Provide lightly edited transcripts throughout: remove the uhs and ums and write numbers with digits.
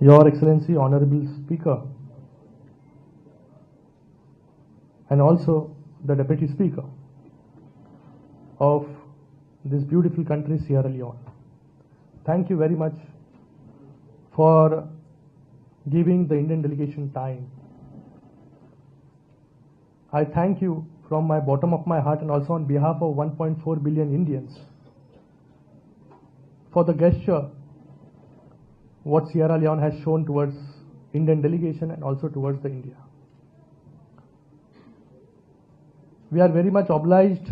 Your Excellency, Honorable Speaker, and also the Deputy Speaker of this beautiful country, Sierra Leone. Thank you very much for giving the Indian delegation time. I thank you from my bottom of my heart and also on behalf of 1.4 billion Indians for the gesture what Sierra Leone has shown towards Indian delegation and also towards the India. We are very much obliged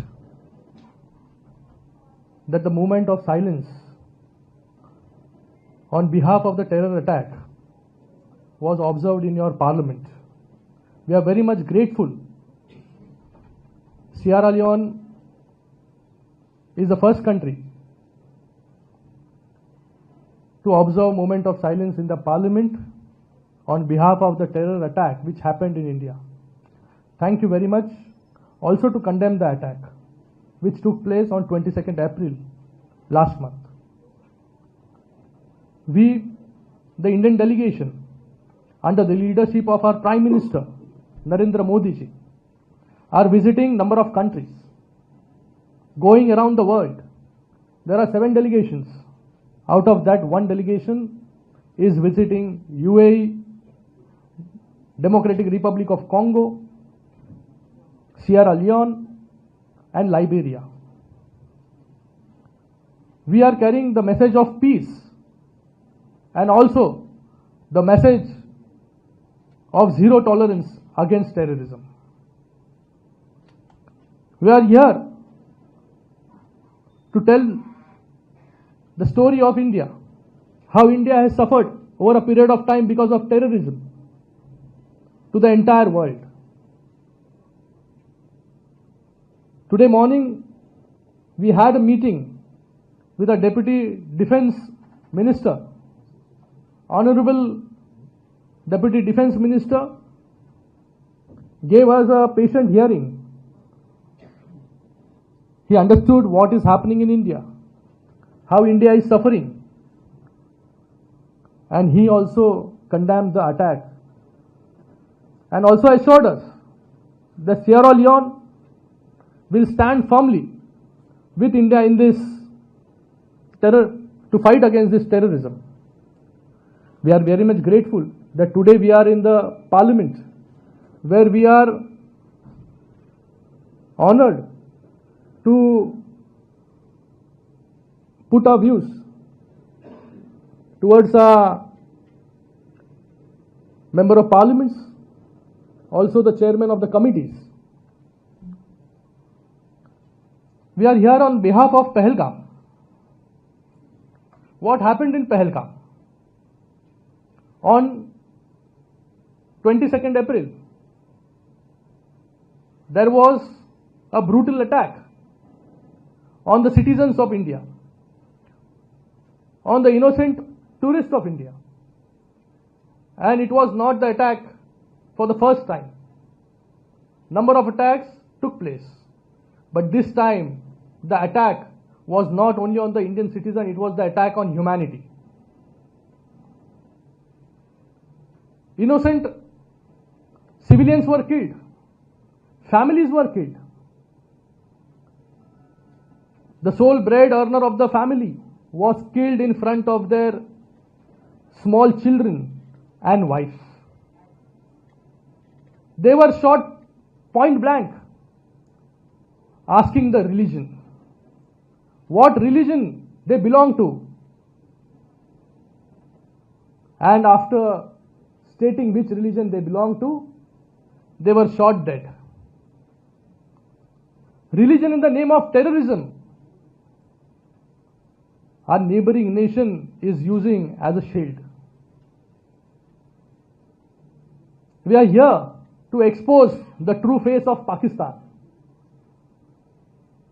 that the moment of silence on behalf of the terror attack was observed in your parliament. We are very much grateful. Sierra Leone is the first country to observe moment of silence in the parliament on behalf of the terror attack which happened in India. Thank you very much. Also to condemn the attack which took place on 22nd April last month. We, the Indian delegation, under the leadership of our Prime Minister Narendra Modi ji, are visiting number of countries, going around the world. There are 7 delegations. Out of that, 1 delegation is visiting UAE, Democratic Republic of Congo, Sierra Leone, and Liberia. We are carrying the message of peace and also the message of zero tolerance against terrorism. We are here to tell the story of India, how India has suffered over a period of time because of terrorism to the entire world. Today morning, we had a meeting with our Deputy Defence Minister. Honorable Deputy Defence Minister gave us a patient hearing. He understood what is happening in India, how India is suffering, and he also condemned the attack and also assured us that Sierra Leone will stand firmly with India in this terror to fight against this terrorism. We are very much grateful that today we are in the parliament where we are honored to put our views towards a member of parliaments, also the chairman of the committees. We are here on behalf of Pahalgam. What happened in Pahalgam? On 22nd April, there was a brutal attack on the citizens of India, on the innocent tourists of India. And it was not the attack for the first time. Number of attacks took place. But this time, the attack was not only on the Indian citizen, it was the attack on humanity. Innocent civilians were killed. Families were killed. The sole bread earner of the family was killed in front of their small children and wife. They were shot point blank, asking the religion, what religion they belong to. And after stating which religion they belong to, they were shot dead. Religion in the name of terrorism, our neighboring nation is using as a shield. We are here to expose the true face of Pakistan,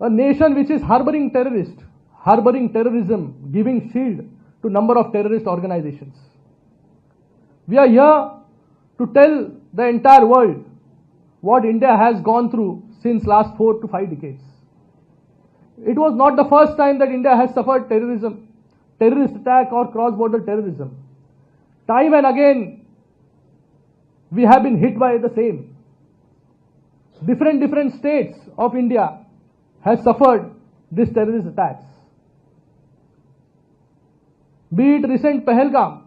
a nation which is harboring terrorists, harboring terrorism, giving shield to number of terrorist organizations. We are here to tell the entire world what India has gone through since last 4 to 5 decades. It was not the first time that India has suffered terrorism, terrorist attack or cross-border terrorism. Time and again, we have been hit by the same. Different states of India have suffered these terrorist attacks. Be it recent Pahalgam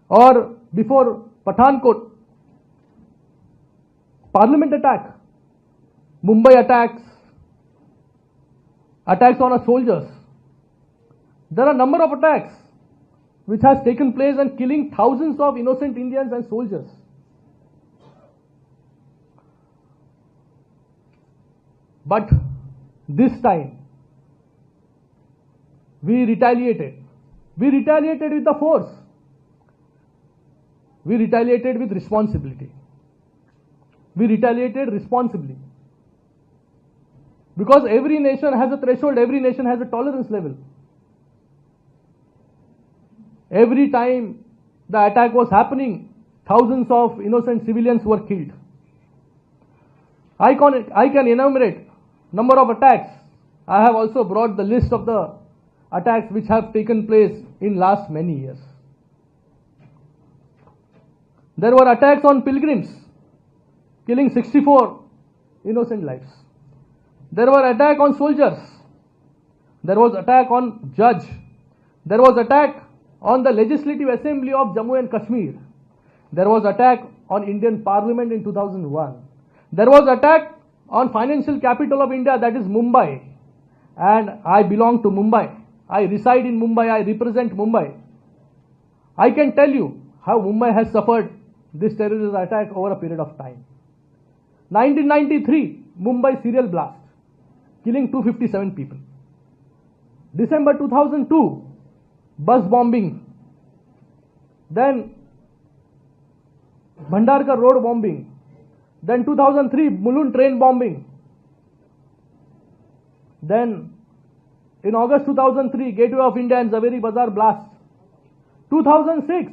or before Pathankot, Parliament attack, Mumbai attacks on our soldiers. There are a number of attacks which has taken place and killing thousands of innocent Indians and soldiers. But this time, we retaliated. We retaliated with the force. We retaliated with responsibility. We retaliated responsibly. Because every nation has a threshold, every nation has a tolerance level. Every time the attack was happening, thousands of innocent civilians were killed. I can enumerate number of attacks. I have also brought the list of the attacks which have taken place in last many years. There were attacks on pilgrims, killing 64 innocent lives. There were attack on soldiers. There was attack on judge. There was attack on the Legislative Assembly of Jammu and Kashmir. There was attack on Indian Parliament in 2001. There was attack on financial capital of India, that is Mumbai. And I belong to Mumbai. I reside in Mumbai. I represent Mumbai. I can tell you how Mumbai has suffered this terrorist attack over a period of time. 1993, Mumbai serial blast, killing 257 people. December 2002, bus bombing. Then Bhandarkar road bombing. Then 2003, Mulund train bombing. Then in August 2003, Gateway of India and Zaveri Bazaar blast. 2006,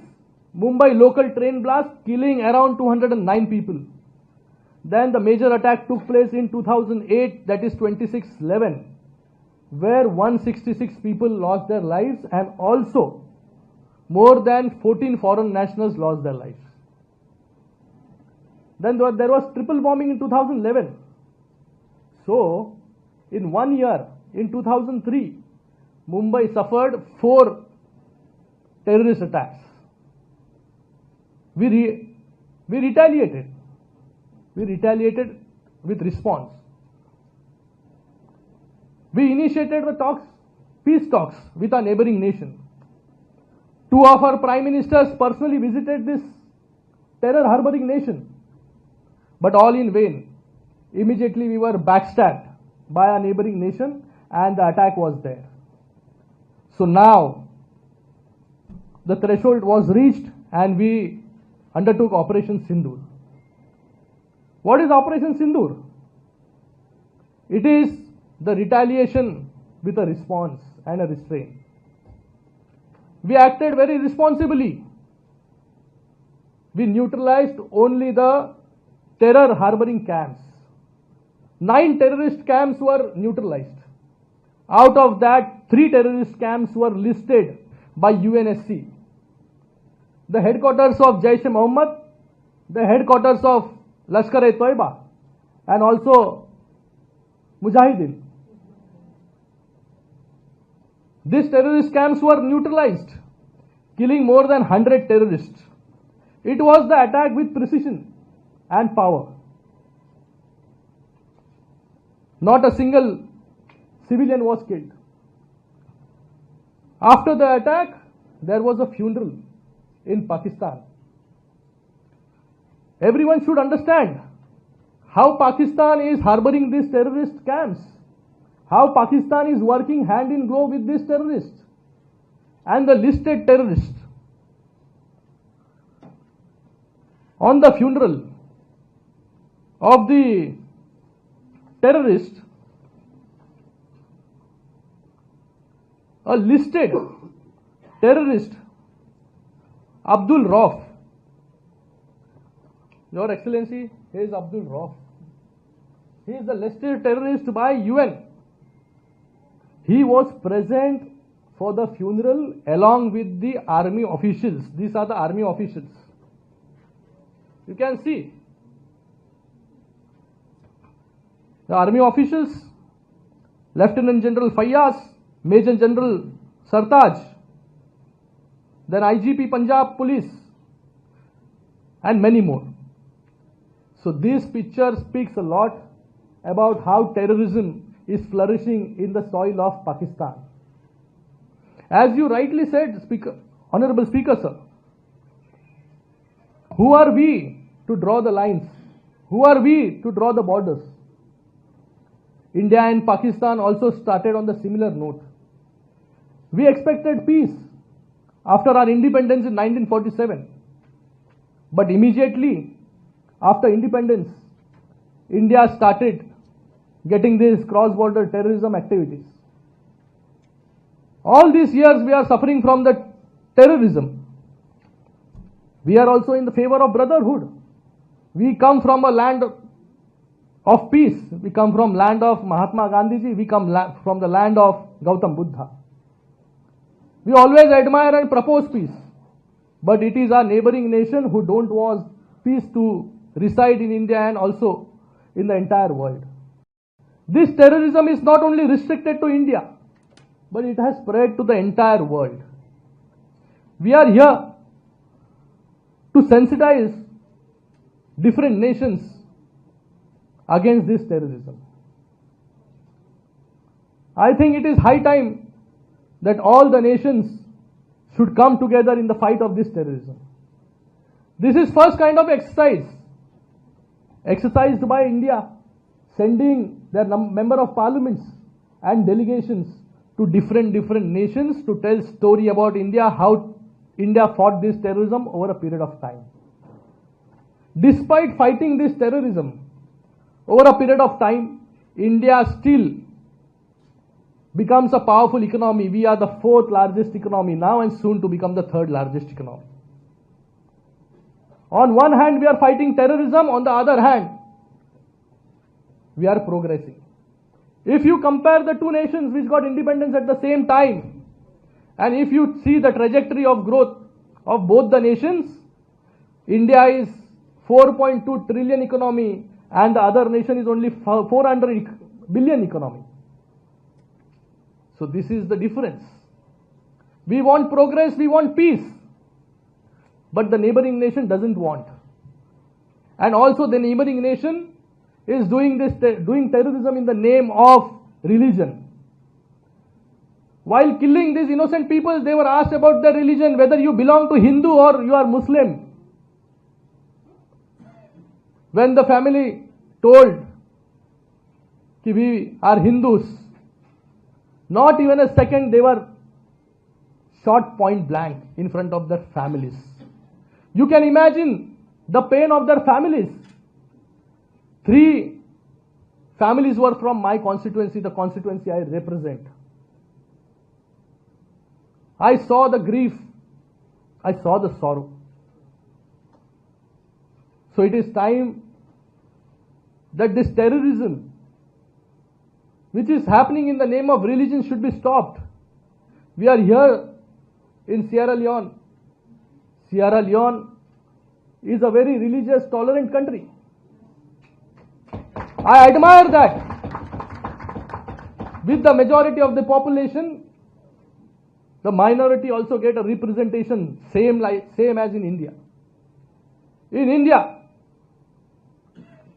Mumbai local train blast, killing around 209 people. Then the major attack took place in 2008, that is 26/11, where 166 people lost their lives and also more than 14 foreign nationals lost their lives. Then there was triple bombing in 2011. So, in 1 year, in 2003, Mumbai suffered 4 terrorist attacks. We retaliated. We retaliated with response. We initiated the talks, peace talks with our neighboring nation. 2 of our prime ministers personally visited this terror harboring nation. But all in vain. Immediately we were backstabbed by our neighboring nation and the attack was there. So now the threshold was reached and we undertook Operation Sindoor. What is Operation Sindoor? It is the retaliation with a response and a restraint. We acted very responsibly. We neutralized only the terror harboring camps. 9 terrorist camps were neutralized. Out of that, 3 terrorist camps were listed by UNSC. The headquarters of Jaish-e-Mohammed, the headquarters of Lashkar-e-Toiba, and also Mujahideen. These terrorist camps were neutralized, killing more than 100 terrorists. It was the attack with precision and power. Not a single civilian was killed. After the attack, there was a funeral in Pakistan. Everyone should understand how Pakistan is harboring these terrorist camps, how Pakistan is working hand in glove with these terrorists and the listed terrorists. On the funeral of the terrorist, a listed terrorist, Abdul Rauf. Your Excellency, he is Abdul Rauf. He is the listed terrorist by UN. He was present for the funeral along with the army officials. These are the army officials. You can see the army officials, Lieutenant General Fayyaz, Major General Sartaj, then IGP Punjab Police, and many more. So this picture speaks a lot about how terrorism is flourishing in the soil of Pakistan. As you rightly said, Honorable Speaker, sir, who are we to draw the lines? Who are we to draw the borders? India and Pakistan also started on the similar note. We expected peace after our independence in 1947. But immediately after independence, India started getting these cross-border terrorism activities. All these years we are suffering from the terrorism. We are also in the favor of brotherhood. We come from a land of peace. We come from land of Mahatma Gandhi. We come from the land of Gautam Buddha. We always admire and propose peace. But it is our neighboring nation who don't want peace to reside in India and also in the entire world. This terrorism is not only restricted to India, but it has spread to the entire world. We are here to sensitize different nations against this terrorism. I think it is high time that all the nations should come together in the fight of this terrorism. This is first kind of exercised by India, sending their member of parliaments and delegations to different nations to tell story about India, how India fought this terrorism over a period of time. Despite fighting this terrorism over a period of time, India still becomes a powerful economy. We are the 4th largest economy now and soon to become the 3rd largest economy. On one hand, we are fighting terrorism. On the other hand, we are progressing. If you compare the two nations which got independence at the same time, and if you see the trajectory of growth of both the nations, India is 4.2 trillion economy and the other nation is only 400 billion economy. So this is the difference. We want progress, we want peace, but the neighboring nation doesn't want. And also the neighboring nation is doing terrorism in the name of religion. While killing these innocent people, they were asked about their religion, whether you belong to Hindu or you are Muslim. When the family told that we are Hindus, not even a second they were shot point blank in front of their families. You can imagine the pain of their families. 3 families were from my constituency, the constituency I represent. I saw the grief, I saw the sorrow. So it is time that this terrorism, which is happening in the name of religion, should be stopped. We are here in Sierra Leone. Sierra Leone is a very religious, tolerant country. I admire that. With the majority of the population, the minority also get a representation same as in India. In India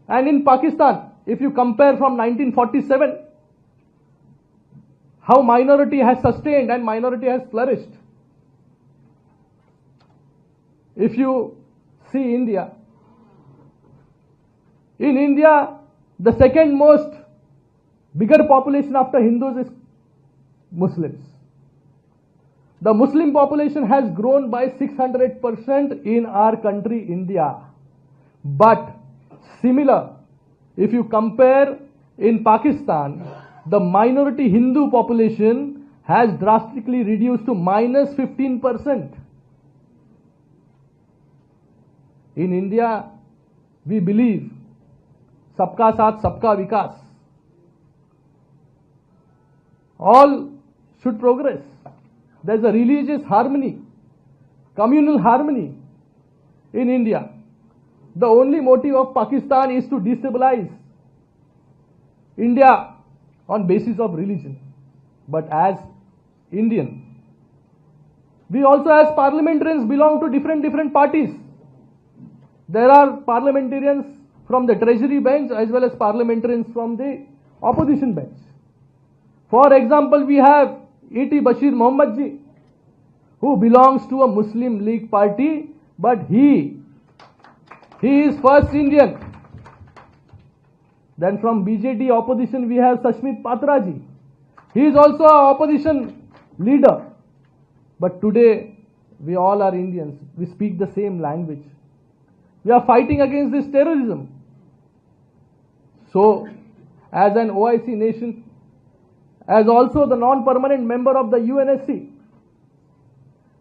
and in Pakistan, if you compare from 1947, how minority has sustained and minority has flourished. If you see India, in India, the second most bigger population after Hindus is Muslims. The Muslim population has grown by 600% in our country, India. But similar, if you compare in Pakistan, the minority Hindu population has drastically reduced to minus 15%. In India, we believe Sabka Saath, Sabka Vikas. All should progress. there's a religious harmony, communal harmony in India. The only motive of Pakistan is to destabilize India on basis of religion. But as Indian, we also as parliamentarians belong to different parties. There are parliamentarians from the treasury bench as well as parliamentarians from the opposition bench. For example, we have E.T. Bashir Mohammed ji, who belongs to a Muslim League party, but he is first Indian. Then from BJD opposition we have Sashmit Patra ji. He is also an opposition leader. But today we all are Indians. We speak the same language. We are fighting against this terrorism. So, as an OIC nation, as also the non-permanent member of the UNSC,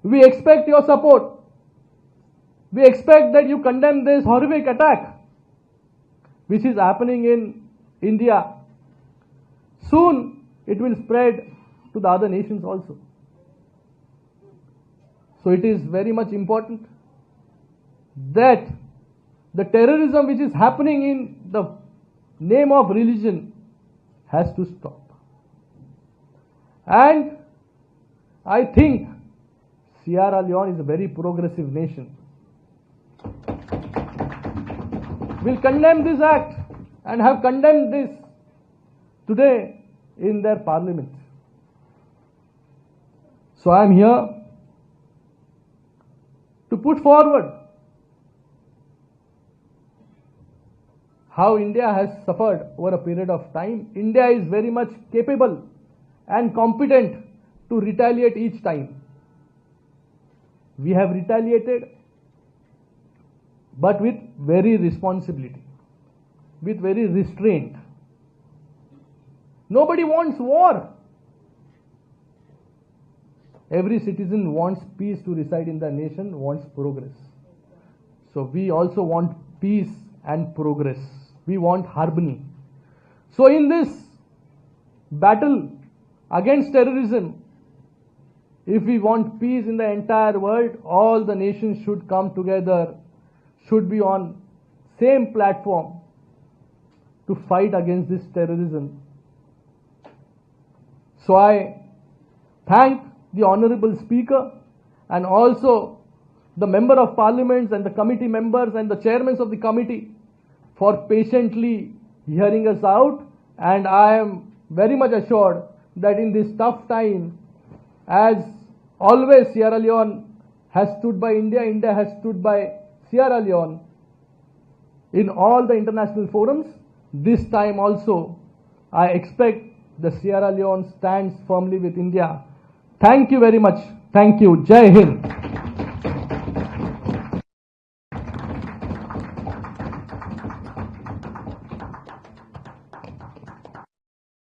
we expect your support. We expect that you condemn this horrific attack which is happening in India. Soon it will spread to the other nations also. So it is very much important that the terrorism which is happening in the name of religion has to stop. And I think Sierra Leone is a very progressive nation. Will condemn this act and have condemned this today in their parliament. So I am here to put forward how India has suffered over a period of time. India is very much capable and competent to retaliate each time. We have retaliated, but with very responsibility, with very restraint. Nobody wants war. Every citizen wants peace to reside in the nation, wants progress. So we also want peace and progress. We want harmony. So in this battle against terrorism, if we want peace in the entire world, all the nations should come together, should be on same platform to fight against this terrorism. So I thank the Honorable Speaker and also the Member of Parliament and the committee members and the chairmen of the committee for patiently hearing us out, and I am very much assured that in this tough time, as always Sierra Leone has stood by India, India has stood by Sierra Leone in all the international forums. This time also I expect the Sierra Leone stands firmly with India. Thank you very much. Thank you. Jai Hind.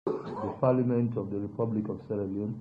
The Parliament of the Republic of Sierra Leone.